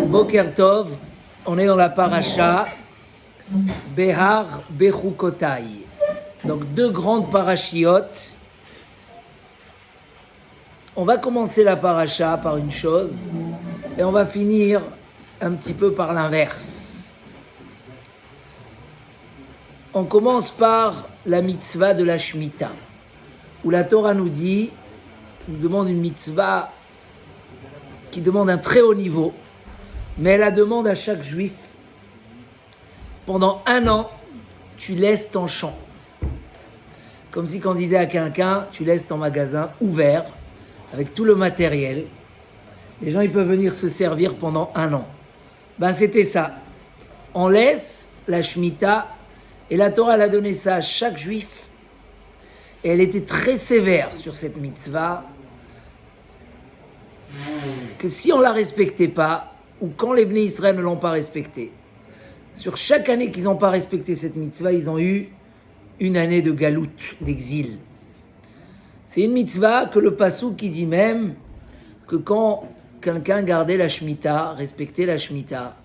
Boker Tov, on est dans la paracha Behar Bechukotai. Donc deux grandes parachiotes. On va commencer la paracha par une chose et on va finir un petit peu par l'inverse. On commence par la mitzvah de la Shemitah, où la Torah nous demande une mitzvah qui demande un très haut niveau, mais elle la demande à chaque juif. Pendant 1 an, tu laisses ton champ. Comme si quand on disait à quelqu'un, tu laisses ton magasin ouvert, avec tout le matériel. Les gens, ils peuvent venir se servir pendant 1 an. C'était ça. On laisse la Shemitah, et la Torah, elle a donné ça à chaque juif. Et elle était très sévère sur cette mitzvah, que si on ne la respectait pas, ou quand les Bnei Israël ne l'ont pas respectée, sur chaque année qu'ils n'ont pas respecté cette mitzvah, ils ont eu 1 année de galout, d'exil. C'est une mitzvah que le Passouk qui dit même que quand quelqu'un gardait la Shemitah, respectait la Shemitah,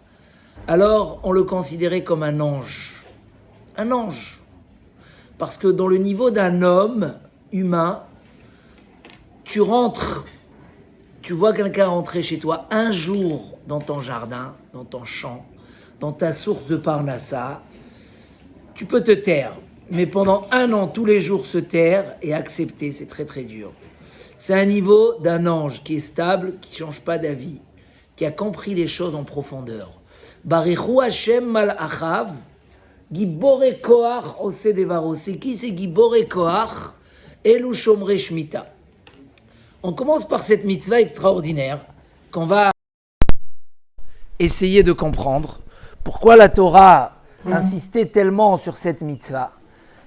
alors on le considérait comme un ange. Un ange. Parce que dans le niveau d'un homme humain, tu rentres, tu vois quelqu'un rentrer chez toi 1 jour dans ton jardin, dans ton champ, dans ta source de Parnassa, tu peux te taire. Mais pendant 1 an, tous les jours se taire et accepter, c'est très très dur. C'est un niveau d'un ange qui est stable, qui ne change pas d'avis, qui a compris les choses en profondeur. Barichu Hashem Malachav, Gibore Koach Ose Devaro. C'est qui? C'est Gibore Koach, Elu Shomre Shemitah. On commence par cette mitzvah extraordinaire qu'on va essayer de comprendre. Pourquoi la Torah insistait tellement sur cette mitzvah?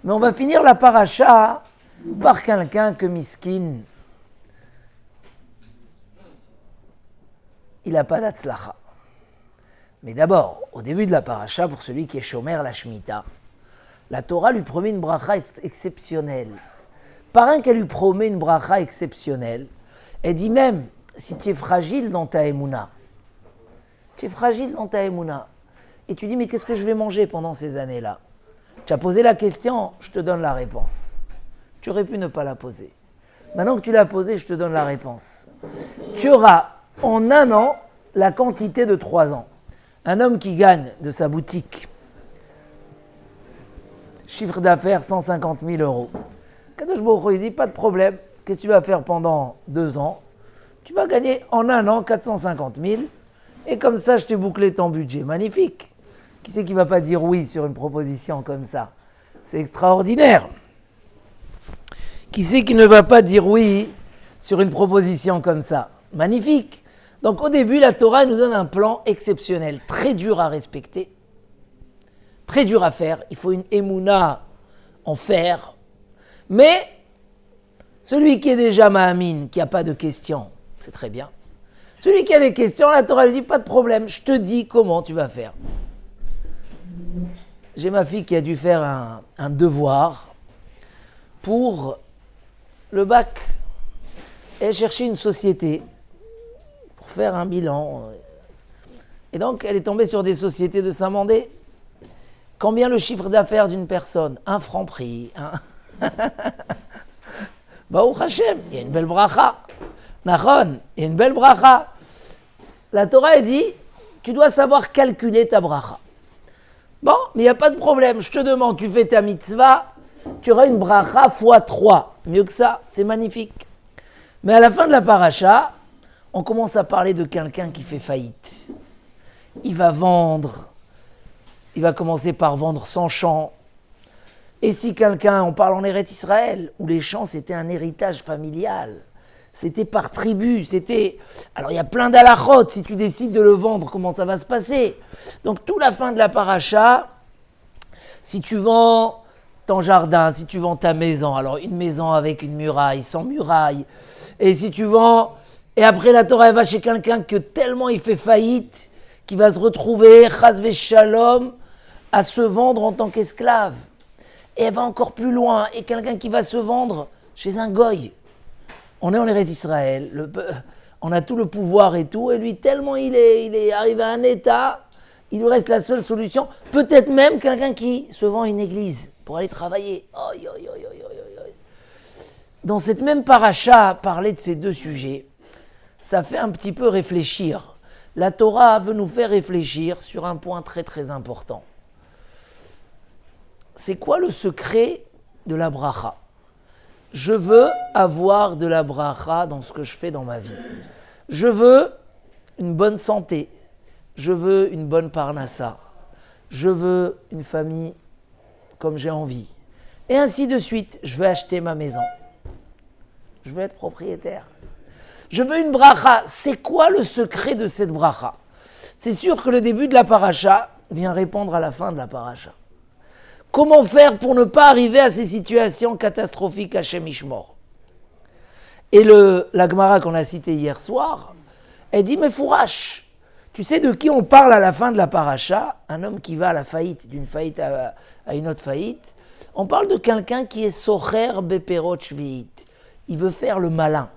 Mais on va finir la paracha par quelqu'un que miskin, il n'a pas d'atzlacha. Mais d'abord, au début de la paracha, pour celui qui est shomer la Shemitah, la Torah lui promet une bracha exceptionnelle. Par un qu'elle lui promet une bracha exceptionnelle, elle dit même, si tu es fragile dans ta émouna, tu es fragile dans ta émouna, et tu dis, mais qu'est-ce que je vais manger pendant ces années-là? Tu as posé la question, je te donne la réponse. Tu aurais pu ne pas la poser. Maintenant que tu l'as posée, je te donne la réponse. Tu auras en 1 an la quantité de 3 ans. Un homme qui gagne de sa boutique, chiffre d'affaires 150 000 euros. Kadosh Baruch Hu, il dit, pas de problème. Qu'est-ce que tu vas faire pendant 2 ans? Tu vas gagner en 1 an 450 000. Et comme ça, je t'ai bouclé ton budget. Magnifique. Qui c'est qui ne va pas dire oui sur une proposition comme ça? C'est extraordinaire. Qui c'est qui ne va pas dire oui sur une proposition comme ça? Magnifique. Donc au début, la Torah nous donne un plan exceptionnel, très dur à respecter, très dur à faire. Il faut une émouna en fer. Mais celui qui est déjà ma'amine, qui n'a pas de questions, c'est très bien. Celui qui a des questions, la Torah lui dit, pas de problème, je te dis comment tu vas faire. J'ai ma fille qui a dû faire un devoir pour le bac. Elle cherchait une société pour faire un bilan. Et donc, elle est tombée sur des sociétés de Saint-Mandé. Combien le chiffre d'affaires d'une personne? 1 franc prix. Baruch Hashem, il y a une belle bracha. Nachon, il y a une belle bracha. La Torah a dit, tu dois savoir calculer ta bracha. Bon, mais il n'y a pas de problème. Je te demande, tu fais ta mitzvah, tu auras une bracha x3. Mieux que ça, c'est magnifique. Mais à la fin de la paracha, on commence à parler de quelqu'un qui fait faillite. Il va vendre. Il va commencer par vendre son champ. Et si quelqu'un, on parle en Eretz Israël, où les champs, c'était un héritage familial. C'était par tribu, c'était... Alors, il y a plein d'halachot, si tu décides de le vendre, comment ça va se passer? Donc, toute la fin de la paracha, si tu vends ton jardin, si tu vends ta maison, alors une maison avec une muraille, sans muraille, et si tu vends... Et après, la Torah, elle va chez quelqu'un que tellement il fait faillite, qu'il va se retrouver, chas v'shalom, à se vendre en tant qu'esclave. Et elle va encore plus loin, et quelqu'un qui va se vendre chez un goy. On est en Eretz Israël, on a tout le pouvoir et tout, et lui, tellement il est arrivé à un état, il lui reste la seule solution, peut-être même quelqu'un qui se vend une église pour aller travailler. Aïe, aïe, aïe, aïe, aïe, aïe. Dans cette même paracha, parler de ces deux sujets, ça fait un petit peu réfléchir. La Torah veut nous faire réfléchir sur un point très très important. C'est quoi le secret de la bracha? Je veux avoir de la bracha dans ce que je fais dans ma vie. Je veux une bonne santé. Je veux une bonne parnassa. Je veux une famille comme j'ai envie. Et ainsi de suite. Je veux acheter ma maison. Je veux être propriétaire. Je veux une bracha. C'est quoi le secret de cette bracha? C'est sûr que le début de la paracha vient répondre à la fin de la paracha. Comment faire pour ne pas arriver à ces situations catastrophiques Hashem Ishmor? Et la Gemara qu'on a citée hier soir, elle dit, mais Fourache, tu sais de qui on parle à la fin de la paracha? Un homme qui va à la faillite, d'une faillite à une autre faillite. On parle de quelqu'un qui est socher beperot shvi'it. Il veut faire le malin.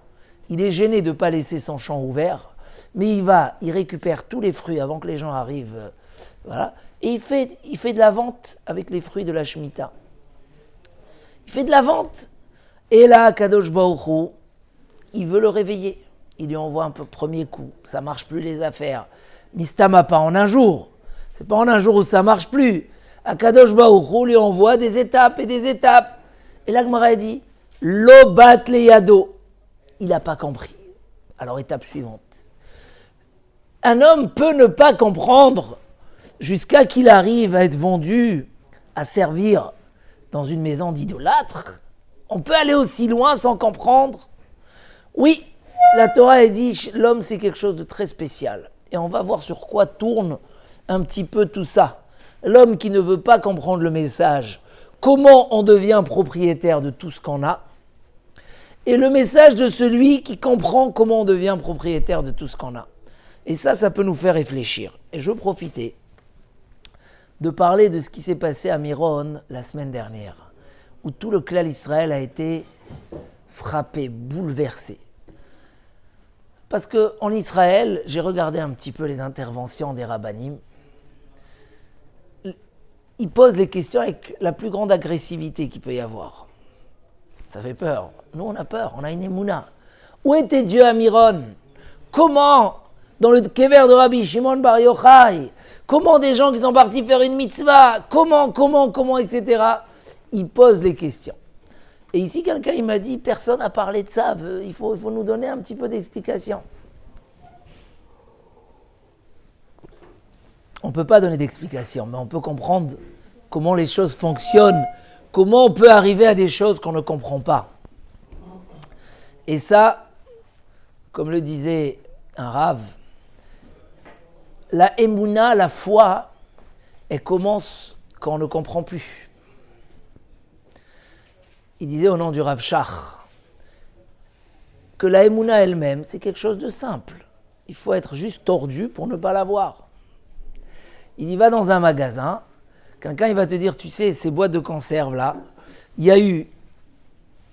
Il est gêné de ne pas laisser son champ ouvert, mais il récupère tous les fruits avant que les gens arrivent. Voilà. Et il fait de la vente avec les fruits de la Shemitah. Il fait de la vente. Et là, Kadosh Baruch Hu, il veut le réveiller. Il lui envoie un peu premier coup. Ça ne marche plus les affaires. Mistama, pas en un jour. C'est pas en un jour où ça ne marche plus. Kadosh Baruch Hu lui envoie des étapes et des étapes. Et la Gemara dit, Lo bat le yado. Il n'a pas compris. Alors, étape suivante. Un homme peut ne pas comprendre jusqu'à qu'il arrive à être vendu, à servir dans une maison d'idolâtres. On peut aller aussi loin sans comprendre. Oui, la Torah a dit l'homme c'est quelque chose de très spécial. Et on va voir sur quoi tourne un petit peu tout ça. L'homme qui ne veut pas comprendre le message, comment on devient propriétaire de tout ce qu'on a, et le message de celui qui comprend comment on devient propriétaire de tout ce qu'on a. Et ça peut nous faire réfléchir. Et je veux profiter de parler de ce qui s'est passé à Miron la semaine dernière, où tout le clan d'Israël a été frappé, bouleversé. Parce qu'en Israël, j'ai regardé un petit peu les interventions des rabbanim. Ils posent les questions avec la plus grande agressivité qu'il peut y avoir. Ça fait peur. Nous, on a peur, on a une émouna. Où était Dieu à Miron? Comment, dans le kever de Rabbi Shimon Bar Yochai, comment des gens qui sont partis faire une mitzvah, comment, etc. Ils posent les questions. Et ici, quelqu'un, il m'a dit, personne n'a parlé de ça, il faut nous donner un petit peu d'explication. On ne peut pas donner d'explication, mais on peut comprendre comment les choses fonctionnent, comment on peut arriver à des choses qu'on ne comprend pas. Et ça, comme le disait un rave, la émouna, la foi, elle commence quand on ne comprend plus. Il disait au nom du Rav Shach que la émouna elle-même, c'est quelque chose de simple. Il faut être juste tordu pour ne pas la voir. Il y va dans un magasin, quelqu'un il va te dire, tu sais, ces boîtes de conserve là, il y a eu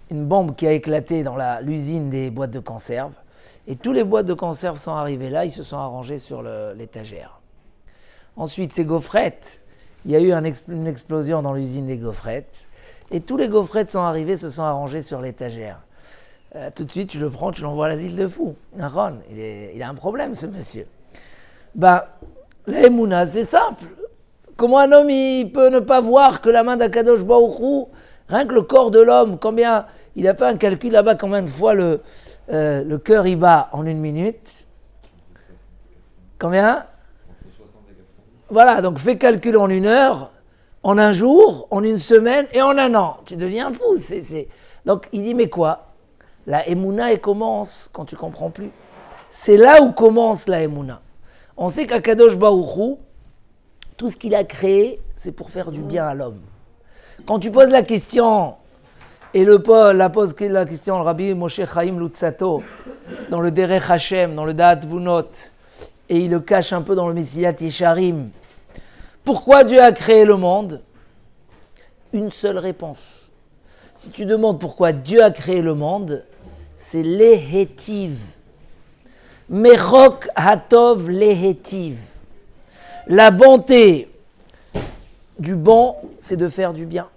une bombe qui a éclaté dans l'usine des boîtes de conserve, et tous les boîtes de conserve sont arrivées là, ils se sont arrangés sur l'étagère. Ensuite, ces gaufrettes, il y a eu une explosion dans l'usine des gaufrettes, et tous les gaufrettes sont arrivés, se sont arrangés sur l'étagère. Tout de suite, tu le prends, tu l'envoies à l'asile de fous. Aaron, il a un problème, ce monsieur. La émouna, c'est simple. Comment un homme il peut ne pas voir que la main d'Akadosh Baruch Hu, rien que le corps de l'homme, combien il a fait un calcul là-bas, combien de fois le cœur y bat en une minute? Combien? Voilà, donc fais calcul en une heure, en un jour, en une semaine et en un an. Tu deviens fou. Donc il dit, mais quoi? La émouna, elle commence quand tu ne comprends plus. C'est là où commence la émouna. On sait qu'Akadosh Baruch Hu, tout ce qu'il a créé, c'est pour faire du bien à l'homme. Quand tu poses la question, et pose la question, le Rabbi Moshe Chaim Lutzato, dans le Derech Hashem, dans le Da'at Vunot, et il le cache un peu dans le Messiyat Yesharim, pourquoi Dieu a créé le monde? Une seule réponse. Si tu demandes pourquoi Dieu a créé le monde, c'est l'Ehetiv. Mechok hatov lehetiv. La bonté du bon, c'est de faire du bien.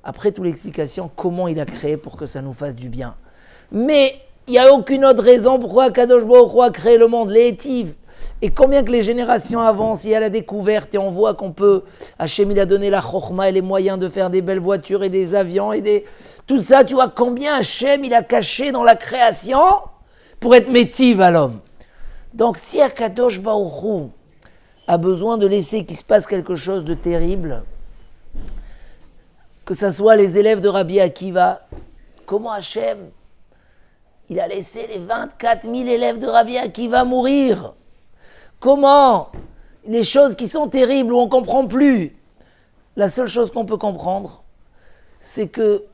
Après toute l'explication, comment il a créé pour que ça nous fasse du bien. Mais il n'y a aucune autre raison pourquoi Kadosh Baruch Hu a créé le monde, lehetiv. Et combien que les générations avancent, il y a la découverte et on voit qu'on peut, Hachem il a donné la chokhma et les moyens de faire des belles voitures et des avions et tout ça, tu vois combien Hachem il a caché dans la création pour être métive à l'homme. Donc si Akadosh Baruch Hu a besoin de laisser qu'il se passe quelque chose de terrible, que ce soit les élèves de Rabbi Akiva, comment Hachem il a laissé les 24 000 élèves de Rabbi Akiva mourir? Comment les choses qui sont terribles, où on ne comprend plus, la seule chose qu'on peut comprendre, c'est que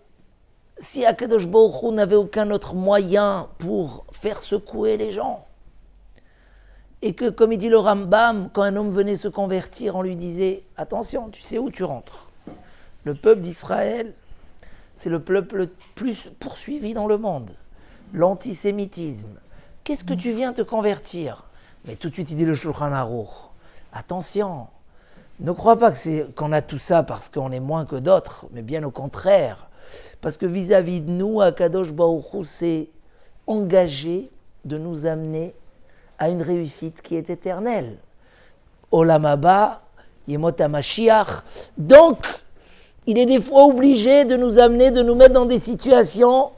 si Akadosh Baruch Hu n'avait aucun autre moyen pour faire secouer les gens, et que, comme il dit le Rambam, quand un homme venait se convertir, on lui disait « Attention, tu sais où tu rentres. Le peuple d'Israël, c'est le peuple le plus poursuivi dans le monde. L'antisémitisme. Qu'est-ce que tu viens te convertir ?» Mais tout de suite, il dit le Shulchan Aruch. Attention, ne crois pas qu'on a tout ça parce qu'on est moins que d'autres, mais bien au contraire. Parce que vis-à-vis de nous, Akadosh Baruch Hu s'est engagé de nous amener à une réussite qui est éternelle. Olam haba, Yemot HaMashiach. Donc, il est des fois obligé de nous amener, de nous mettre dans des situations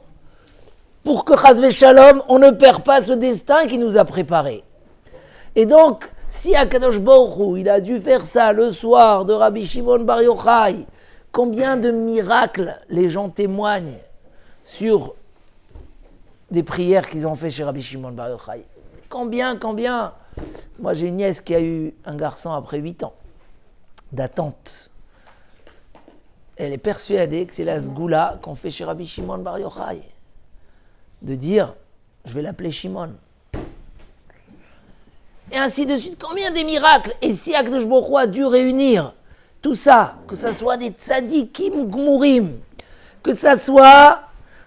pour que, Chas v'Shalom, on ne perd pas ce destin qui nous a préparé. Et donc, si Akadosh Baruch Hu, il a dû faire ça le soir de Rabbi Shimon Bar Yochai, combien de miracles les gens témoignent sur des prières qu'ils ont fait chez Rabbi Shimon Bar Yochai. Combien. Moi, j'ai une nièce qui a eu un garçon après 8 ans d'attente. Elle est persuadée que c'est la sgoula qu'on fait chez Rabbi Shimon Bar Yochai. De dire, je vais l'appeler Shimon. Et ainsi de suite, combien des miracles. Et si Akadosh Baruch Hu a dû réunir tout ça, que ça soit des tzadikim gmourim, que ça soit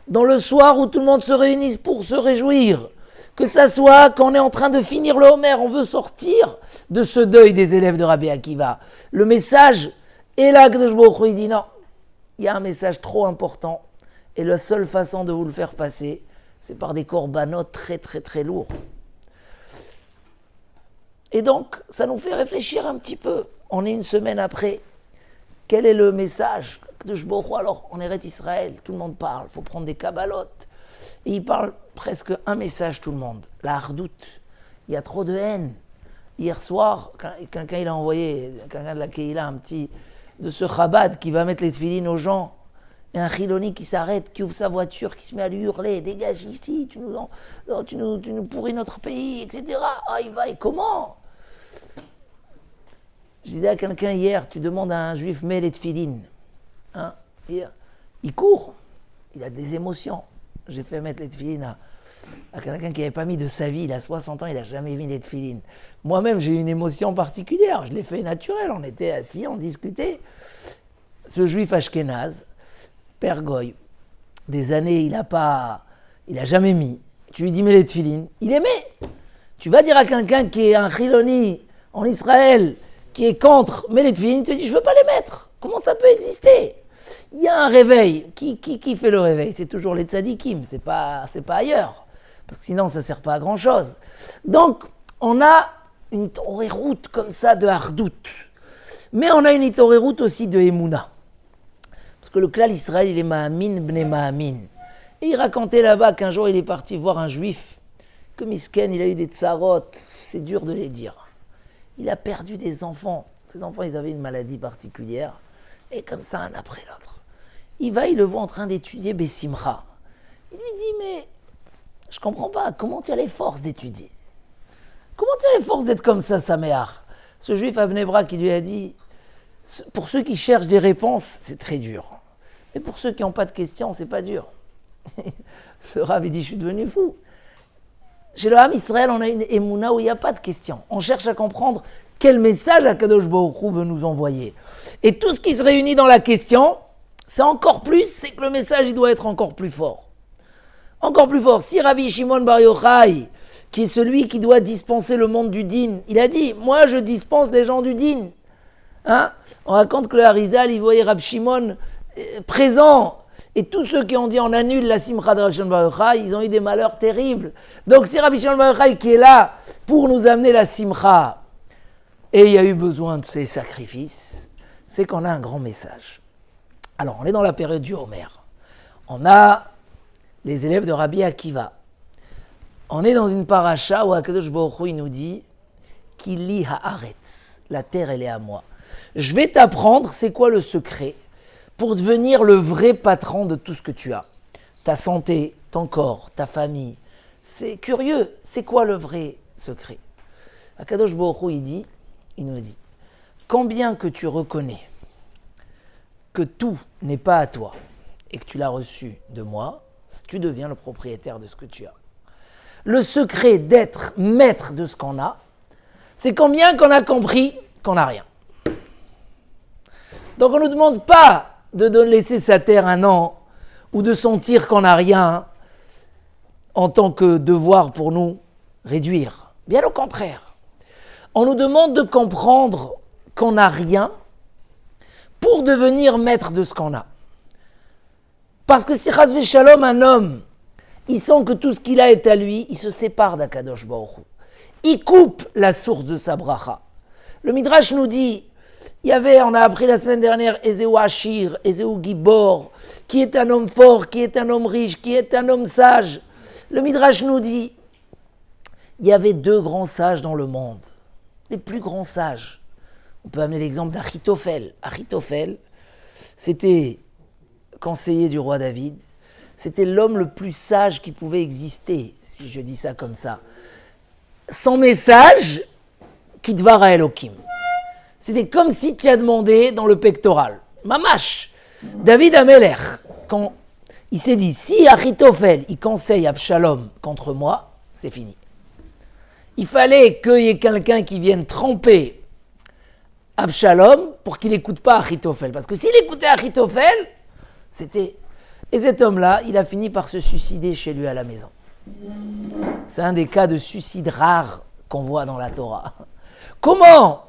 dans le soir où tout le monde se réunisse pour se réjouir, que ça soit quand on est en train de finir le Homer, on veut sortir de ce deuil des élèves de Rabbi Akiva. Le message est là, Akadosh Baruch Hu dit non, il y a un message trop important et la seule façon de vous le faire passer, c'est par des korbanot très très très lourds. Et donc, ça nous fait réfléchir un petit peu. On est une semaine après. Quel est le message de Shbocho? Alors, on est Eretz Israël, tout le monde parle, il faut prendre des kabbalot. Et il parle presque un message, tout le monde. La hardout. Il y a trop de haine. Hier soir, quelqu'un il a envoyé, quelqu'un de la Keïla, un petit, de ce Chabad qui va mettre les tefilines aux gens. Et un Chiloni qui s'arrête, qui ouvre sa voiture, qui se met à lui hurler, dégage ici, tu nous pourris notre pays, etc. Ah, il va, et comment? Je disais à quelqu'un hier, tu demandes à un juif, mets les tefilines. Hein, il court, il a des émotions. J'ai fait mettre les tefilines à quelqu'un qui n'avait pas mis de sa vie, il a 60 ans, il n'a jamais mis les tefilines. Moi-même, j'ai une émotion particulière, je l'ai fait naturel, on était assis, on discutait. Ce juif ashkénaze, Père Goy, des années, il a jamais mis. Tu lui dis, mets les tefilines, il les met. Tu vas dire à quelqu'un qui est un chiloni en Israël, qui est contre, mets les tefilines, il te dit, je ne veux pas les mettre. Comment ça peut exister? Il y a un réveil. Qui fait le réveil? C'est toujours les tzadikim, c'est pas ailleurs. Parce que sinon, ça ne sert pas à grand-chose. Donc, on a une itoréroute comme ça de hardout. Mais on a une itoréroute aussi de Emouna. Parce que le klal Israël, il est Ma'amin bne Ma'amin. Et il racontait là-bas qu'un jour, il est parti voir un juif. Que misken, il a eu des tsarot. C'est dur de les dire. Il a perdu des enfants. Ces enfants, ils avaient une maladie particulière. Et comme ça, un après l'autre. Il le voit en train d'étudier Bessimcha. Il lui dit, mais je comprends pas, comment tu as les forces d'étudier? Comment tu as les forces d'être comme ça, Saméar? Ce juif à Bnei Brak, qui lui a dit, pour ceux qui cherchent des réponses, c'est très dur. Mais pour ceux qui n'ont pas de questions, c'est pas dur. Ce Rav, il dit, je suis devenu fou. Chez le Ham Israël, on a une émouna où il n'y a pas de questions. On cherche à comprendre quel message Akadosh Baruch Hu veut nous envoyer. Et tout ce qui se réunit dans la question, c'est encore plus, c'est que le message, il doit être encore plus fort. Encore plus fort. Si Rabbi Shimon Bar Yochai, qui est celui qui doit dispenser le monde du din. Il a dit, moi je dispense les gens du din. Hein? On raconte que le Harizal, il voyait Rab Shimon présent. Et tous ceux qui ont dit on annule la simcha de Rabbi Shimon Bar Yochai, ils ont eu des malheurs terribles. Donc c'est Rabbi Shimon Bar Yochai qui est là pour nous amener la simcha. Et il y a eu besoin de ces sacrifices. C'est qu'on a un grand message. Alors on est dans la période du Homer. On a les élèves de Rabbi Akiva. On est dans une paracha où Akadosh Baruch Hu, il nous dit Kili haaretz, la terre elle est à moi. Je vais t'apprendre c'est quoi le secret pour devenir le vrai patron de tout ce que tu as. Ta santé, ton corps, ta famille. C'est curieux, c'est quoi le vrai secret? Akadosh Baruch Hu, il nous dit quand bien que tu reconnais que tout n'est pas à toi et que tu l'as reçu de moi, tu deviens le propriétaire de ce que tu as. Le secret d'être maître de ce qu'on a, c'est combien qu'on a compris qu'on n'a rien. Donc on ne nous demande pas de laisser sa terre un an ou de sentir qu'on n'a rien en tant que devoir pour nous réduire. Bien au contraire. On nous demande de comprendre qu'on n'a rien pour devenir maître de ce qu'on a. Parce que si Chas v'Shalom, un homme, il sent que tout ce qu'il a est à lui, il se sépare d'Akadosh Baruch Hu. Il coupe la source de sa bracha. Le Midrash nous dit, on a appris la semaine dernière, Ezeu Ashir, Ezeu Gibor, qui est un homme fort, qui est un homme riche, qui est un homme sage. Le Midrash nous dit, il y avait 2 grands sages dans le monde, les plus grands sages. On peut amener l'exemple d'Achitophel. Achitophel, c'était conseiller du roi David. C'était l'homme le plus sage qui pouvait exister, si je dis ça comme ça. Son message, Kidvar Elokim. C'était comme si tu as demandé dans le pectoral. Mamash, David Ameler, quand il s'est dit, si Achitophel, il conseille Avshalom contre moi, c'est fini. Il fallait qu'il y ait quelqu'un qui vienne tremper Avshalom pour qu'il n'écoute pas Achitophel. Parce que s'il écoutait Achitophel, c'était... Et cet homme-là, il a fini par se suicider chez lui à la maison. C'est un des cas de suicide rares qu'on voit dans la Torah. Comment?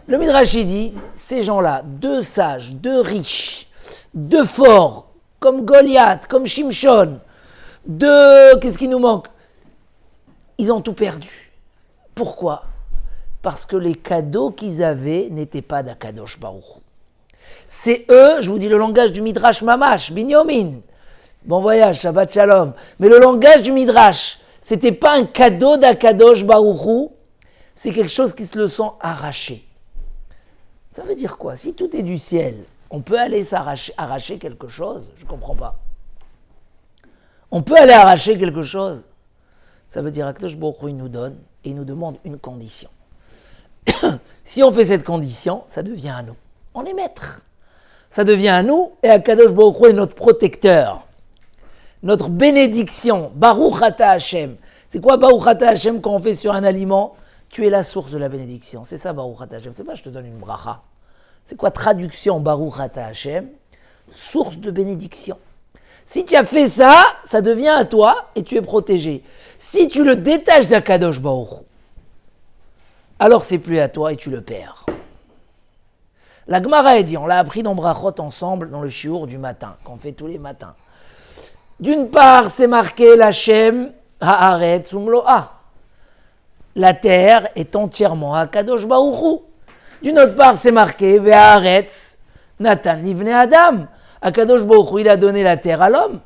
Le Midrash dit, ces gens-là, 2 sages, 2 riches, 2 forts, comme Goliath, comme Shimshon, 2... Qu'est-ce qui nous manque? Ils ont tout perdu. Pourquoi? Parce que les cadeaux qu'ils avaient n'étaient pas d'Akadosh Baruch Hu. C'est eux, je vous dis le langage du Midrash Mamash, Binyamin. Bon voyage, Shabbat Shalom. Mais le langage du Midrash, c'était pas un cadeau d'Akadosh Baruch Hu, c'est quelque chose qui se le sent arraché. Ça veut dire quoi? Si tout est du ciel, on peut aller arracher quelque chose? Je comprends pas. On peut aller arracher quelque chose? Ça veut dire qu'Akadosh Baruch Hu, il nous donne et il nous demande une condition. Si on fait cette condition, ça devient à nous. On est maître. Ça devient à nous et Akadosh Baruch Hu est notre protecteur. Notre bénédiction. Baruch Ata Hashem. C'est quoi Baruch Ata Hashem quand on fait sur un aliment? Tu es la source de la bénédiction. C'est ça Baruch Ata Hashem. C'est pas je te donne une bracha. C'est quoi traduction Baruch Ata Hashem? Source de bénédiction. Si tu as fait ça, ça devient à toi et tu es protégé. Si tu le détaches d'Akadosh Baruch Hu, alors c'est plus à toi et tu le perds. La Gemara est dit, on l'a appris dans Brachot ensemble, dans le shiur du matin, qu'on fait tous les matins. D'une part, c'est marqué l'Hashem haaretz umloa. La terre est entièrement à Kadosh Baruch Hu. D'une autre part, c'est marqué ve'haaretz natan livnei adam. Akadosh Baruch Hu, il a donné la terre à l'homme.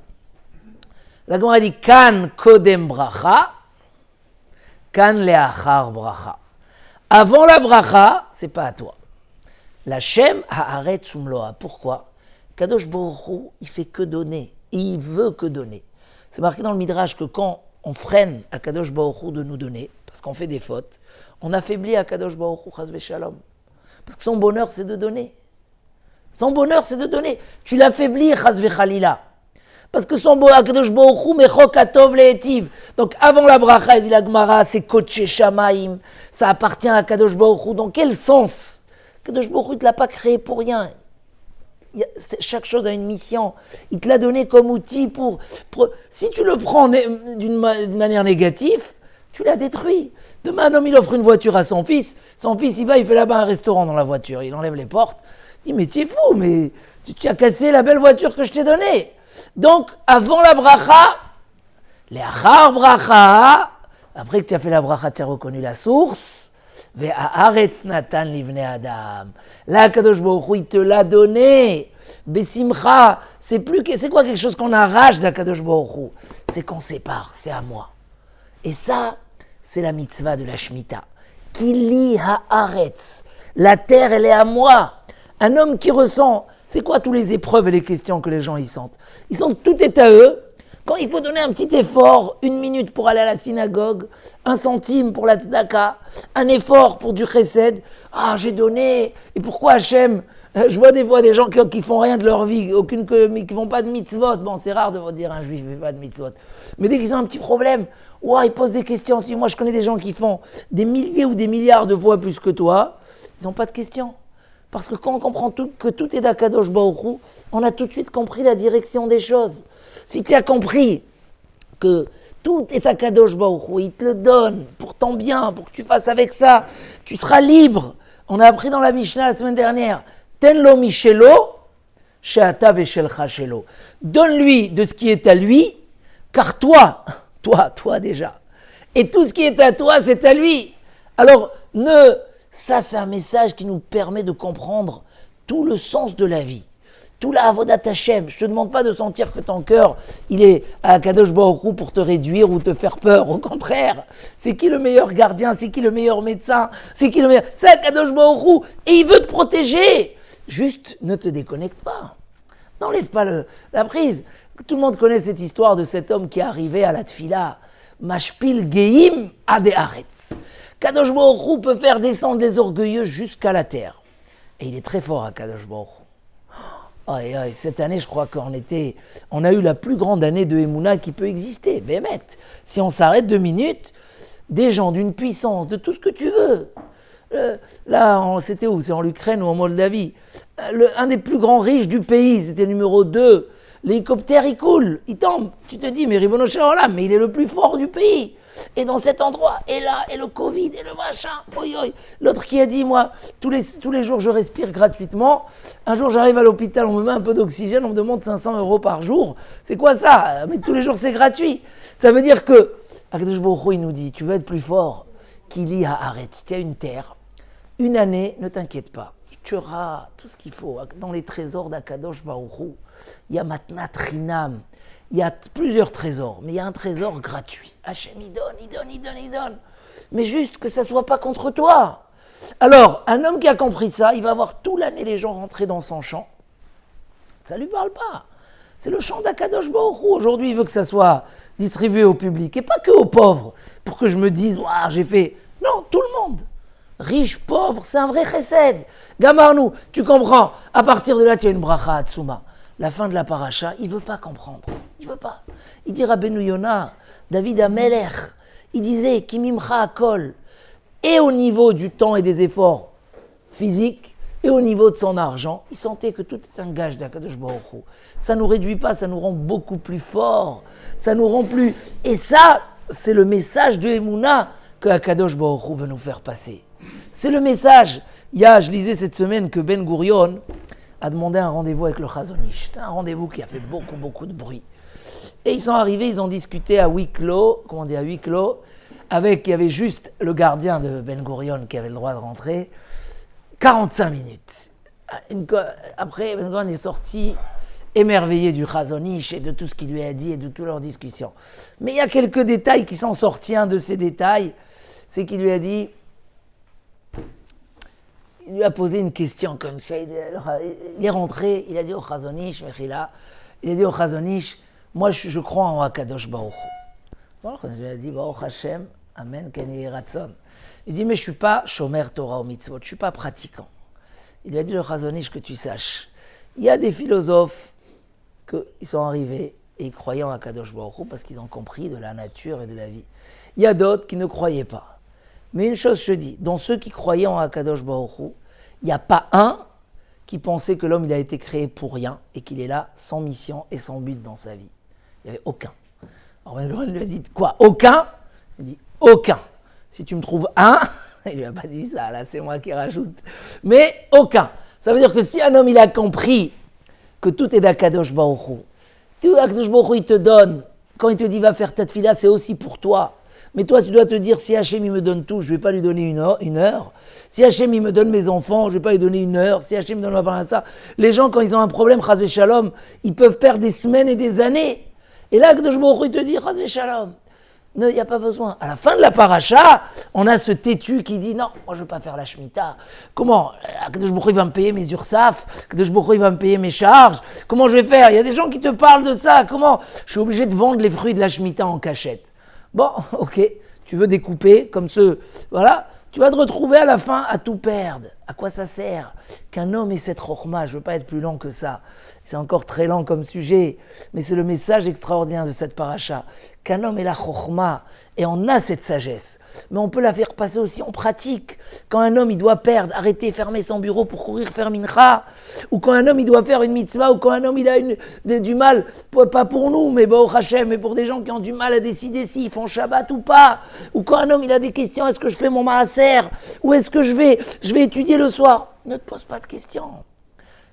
La Gemara dit kan kodem bracha, kan leachar bracha. Avant la bracha, c'est pas à toi. L'Hashem haaretz umloa. Pourquoi? Kadosh Baruch Hu, il fait que donner. Il veut que donner. C'est marqué dans le Midrash que quand on freine à Kadosh Baruch Hu de nous donner, parce qu'on fait des fautes, on affaiblit à Kadosh Baruch Hu, chas v'shalom. Parce que son bonheur, c'est de donner. Son bonheur, c'est de donner. Tu l'affaiblis, chas v'chalila. Parce que son bonheur, Kadosh Baruch Hu, mechok atov le'etiv. Donc avant la bracha, il dit la Gemara, c'est kodesh shamaim. Ça appartient à Kadosh Baruch Hu. Dans quel sens? Kadosh Baruch Hu ne l'a pas créé pour rien. Chaque chose a une mission. Il te l'a donné comme outil pour... Si tu le prends d'une manière négative, Tu l'as détruit. Demain, un homme, il offre une voiture à son fils il va, il fait là-bas un restaurant dans la voiture, il enlève les portes, il dit, mais tu es fou, mais tu as cassé la belle voiture que je t'ai donnée. Donc, avant la bracha, les achar bracha, après que tu as fait la bracha, tu as reconnu la source, ve'haaretz natan livnei adam. Là, Kadosh Baruch Hu, il te l'a donné. Besimcha, c'est quoi quelque chose qu'on arrache d'Akadosh Baruch Hu? C'est qu'on sépare, c'est à moi. Et ça, c'est la mitzvah de la Shemitah. Kili haaretz. La terre, elle est à moi. Un homme qui ressent, c'est quoi toutes les épreuves et les questions que les gens y sentent? Ils sentent tout est à eux. Quand il faut donner un petit effort, 1 minute pour aller à la synagogue, 1 centime pour la tzedaka, un effort pour du chesed, j'ai donné, et pourquoi Hachem? Je vois des fois des gens qui font rien de leur vie, qui font pas de mitzvot. Bon, c'est rare de dire un juif ne fait pas de mitzvot. Mais dès qu'ils ont un petit problème, ils posent des questions. Moi, je connais des gens qui font des milliers ou des milliards de fois plus que toi, ils n'ont pas de questions. Parce que quand on comprend que tout est d'Akadosh Baruch Hu, on a tout de suite compris la direction des choses. Si tu as compris que tout est à Kadosh Baruch Hu, il te le donne pour ton bien, pour que tu fasses avec ça, tu seras libre. On a appris dans la Mishnah la semaine dernière, ten lo mishelo, she'ata veshelcha shelo. Donne-lui de ce qui est à lui, car toi déjà, et tout ce qui est à toi, c'est à lui. Alors, ça c'est un message qui nous permet de comprendre tout le sens de la vie. Tout la avodat Hashem. Je ne te demande pas de sentir que ton cœur, il est à Kadosh Baruch Hu pour te réduire ou te faire peur. Au contraire, c'est qui le meilleur gardien? C'est qui le meilleur médecin? C'est Kadosh Baruch Hu. Et il veut te protéger. Juste, ne te déconnecte pas. N'enlève pas la prise. Tout le monde connaît cette histoire de cet homme qui est arrivé à la tfila. Mashpil geim ade haaretz. Kadosh Baruch Hu peut faire descendre les orgueilleux jusqu'à la terre. Et il est très fort à Kadosh Baruch Hu. Cette année, je crois on a eu la plus grande année de Emouna qui peut exister. Bémet. Si on s'arrête 2 minutes, des gens d'une puissance, de tout ce que tu veux. C'était où? C'est en Ukraine ou en Moldavie. Un des plus grands riches du pays, c'était numéro 2. L'hélicoptère, il coule, il tombe. Tu te dis, mais Ribono Shel Olam, mais il est le plus fort du pays. Et dans cet endroit, et là, et le Covid, et le machin, L'autre qui a dit, moi, tous les jours, je respire gratuitement. Un jour, j'arrive à l'hôpital, on me met un peu d'oxygène, on me demande 500 € par jour. C'est quoi ça? Mais tous les jours, c'est gratuit. Ça veut dire que, Akadosh Baruch Hu, il nous dit, tu veux être plus fort? Kili haaretz, tu as une terre. 1 année, ne t'inquiète pas. Tu auras tout ce qu'il faut. Dans les trésors d'Akadosh Baruch Hu, il y a Matnat Rinam. Il y a plusieurs trésors, mais il y a un trésor gratuit. Hachem, il donne. Mais juste que ça ne soit pas contre toi. Alors, un homme qui a compris ça, il va voir toute l'année les gens rentrer dans son champ. Ça ne lui parle pas. C'est le champ d'Akadosh Baruch Hu. Aujourd'hui, il veut que ça soit distribué au public, et pas que aux pauvres, pour que je me dise, j'ai fait... Non, tout le monde. Riche, pauvre, c'est un vrai chesed. Gamarnou, tu comprends. À partir de là, tu as une bracha Hatsuma. La fin de la paracha, il ne veut pas comprendre. Il ne veut pas. Il dit Rabbeinu Yonah, David Amelech, il disait Kimimcha Akol, et au niveau du temps et des efforts physiques, et au niveau de son argent, il sentait que tout est un gage d'Akadosh Baruch Hu. Ça ne nous réduit pas, ça nous rend beaucoup plus forts. Ça nous rend plus... Et ça, c'est le message de Emouna que Akadosh Baruch Hu veut nous faire passer. C'est le message. Je lisais cette semaine que Ben Gurion a demandé un rendez-vous avec le Chazon Ish. C'est un rendez-vous qui a fait beaucoup de bruit. Et ils sont arrivés, ils ont discuté à huis clos, il y avait juste le gardien de Ben Gurion qui avait le droit de rentrer, 45 minutes. Après, Ben Gurion est sorti émerveillé du Chazon Ish et de tout ce qu'il lui a dit et de toutes leurs discussions. Mais il y a quelques détails qui sont sortis. Un de ces détails, c'est qu'il lui a dit... Il lui a posé une question comme ça, il est rentré, il a dit au Chazon Ish, moi je crois en Akadosh Baruch Hu. Bon, il a dit, Baruch Hashem, Amen, Ken Yehi Ratzon. Il dit, mais je ne suis pas Shomer Torah ou Mitzvot, je ne suis pas pratiquant. Il lui a dit, le Chazon Ish, que tu saches, il y a des philosophes qui sont arrivés et ils croyaient en Akadosh Baruch Hu parce qu'ils ont compris de la nature et de la vie. Il y a d'autres qui ne croyaient pas. Mais une chose je dis, dans ceux qui croyaient en Akadosh Baruch Hu, il n'y a pas un qui pensait que l'homme il a été créé pour rien et qu'il est là sans mission et sans but dans sa vie. Il n'y avait aucun. Alors Ben Gurion lui a dit quoi? Aucun? Il dit aucun. Si tu me trouves un, il lui a pas dit ça, là c'est moi qui rajoute, mais aucun. Ça veut dire que si un homme il a compris que tout est d'Akadosh Baruch Hu, tout Akadosh Baruch Hu il te donne, quand il te dit va faire ta tefila, c'est aussi pour toi. Mais toi tu dois te dire si Hachem il me donne tout, je ne vais pas lui donner une heure. Si Hachem il me donne mes enfants, je ne vais pas lui donner une heure. Si Hachem me donne ma ça, les gens quand ils ont un problème, Chas Shalom, ils peuvent perdre des semaines et des années. Et là Akadosh Baruch Hu il te dit Chas Shalom. Il n'y a pas besoin. À la fin de la paracha, on a ce têtu qui dit non, moi je ne veux pas faire la Shemitah. Comment Akadosh Baruch Hu va me payer mes URSAF, Akadosh Baruch Hu va me payer mes charges. Comment je vais faire? Il y a des gens qui te parlent de ça. Comment je suis obligé de vendre les fruits de la Shemitah en cachette. Bon, ok, tu veux découper comme ceux, voilà. Tu vas te retrouver à la fin à tout perdre. À quoi ça sert? Qu'un homme ait cette chokhma, je ne veux pas être plus lent que ça. C'est encore très lent comme sujet, mais c'est le message extraordinaire de cette paracha. Qu'un homme ait la chokhma, et on a cette sagesse. Mais on peut la faire passer aussi en pratique. Quand un homme il doit perdre, arrêter, fermer son bureau pour courir faire mincha, ou quand un homme il doit faire une mitzvah, ou quand un homme il a du mal, pas pour nous, mais au Hachem, mais pour des gens qui ont du mal à décider s'ils font Shabbat ou pas, ou quand un homme il a des questions, est-ce que je fais mon maaser, ou est-ce que je vais étudier le soir? Ne te pose pas de questions.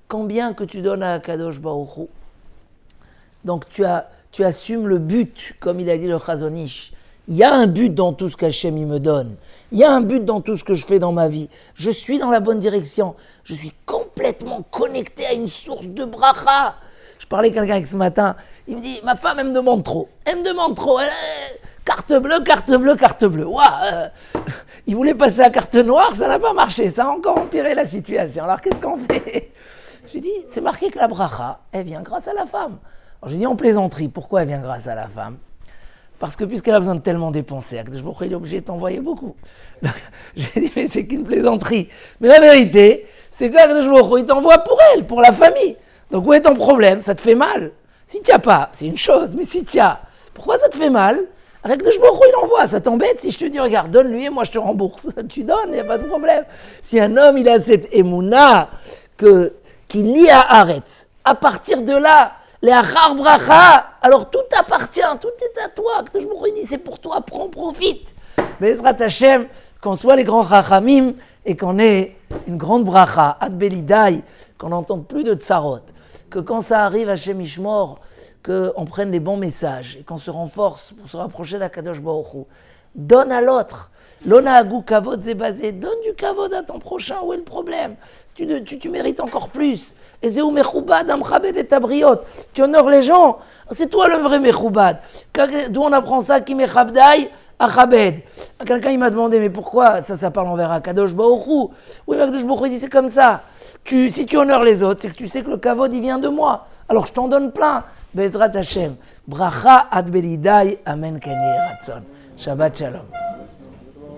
Combien que tu donnes à Kadosh Baruch Hu, donc tu assumes le but, comme il a dit le Chazon Ish. Il y a un but dans tout ce qu'Hachem il me donne. Il y a un but dans tout ce que je fais dans ma vie. Je suis dans la bonne direction. Je suis complètement connecté à une source de bracha. Je parlais avec quelqu'un ce matin. Il me dit, ma femme, elle me demande trop. Elle me demande trop. Carte bleue, carte bleue, carte bleue. Ouah, il voulait passer à carte noire, ça n'a pas marché. Ça a encore empiré la situation. Alors qu'est-ce qu'on fait? Je lui dis, c'est marqué que la bracha, elle vient grâce à la femme. Alors je lui dis en plaisanterie, pourquoi elle vient grâce à la femme? Parce que puisqu'elle a besoin de tellement dépenser, Akadosh Baruch Hu est obligé de t'envoyer beaucoup. Donc, j'ai dit, mais c'est qu'une plaisanterie. Mais la vérité, c'est qu'Akadosh Baruch Hu, il t'envoie pour elle, pour la famille. Donc où est ton problème? Ça te fait mal. Si tu n'as pas, c'est une chose, mais si tu as, pourquoi ça te fait mal? Akadosh Baruch Hu, il envoie, ça t'embête si je te dis, regarde, donne-lui et moi je te rembourse. Tu donnes, il n'y a pas de problème. Si un homme, il a cette émouna qui lie à Haaretz, à partir de là, les achar bracha, alors tout t'appartient, tout est à toi. Je me dis, c'est pour toi, prends, profite. Bezrat Hashem, qu'on soit les grands chachamim et qu'on ait une grande bracha, ad belidai, qu'on n'entende plus de tsarot, que quand ça arrive, Hashem Ishmor, qu'on prenne les bons messages et qu'on se renforce pour se rapprocher d'Akadosh Baruch Hu. Donne à l'autre. L'ona agou kavod zebazé. Donne du kavod à ton prochain. Où est le problème? Tu mérites encore plus. Et zéou mechoubad amchabed et tabriot. Tu honores les gens. C'est toi le vrai mechoubad. D'où on apprend ça? Ki mechabdai achabed. Quelqu'un il m'a demandé, mais pourquoi ça parle envers Akadosh Baruch Hu? Oui, Akadosh Baruch Hu dit c'est comme ça. Si tu honores les autres, c'est que tu sais que le kavod il vient de moi. Alors je t'en donne plein. Bezrat Hashem. Bracha ad belidai. Amen kene ratzon. Shabbat shalom.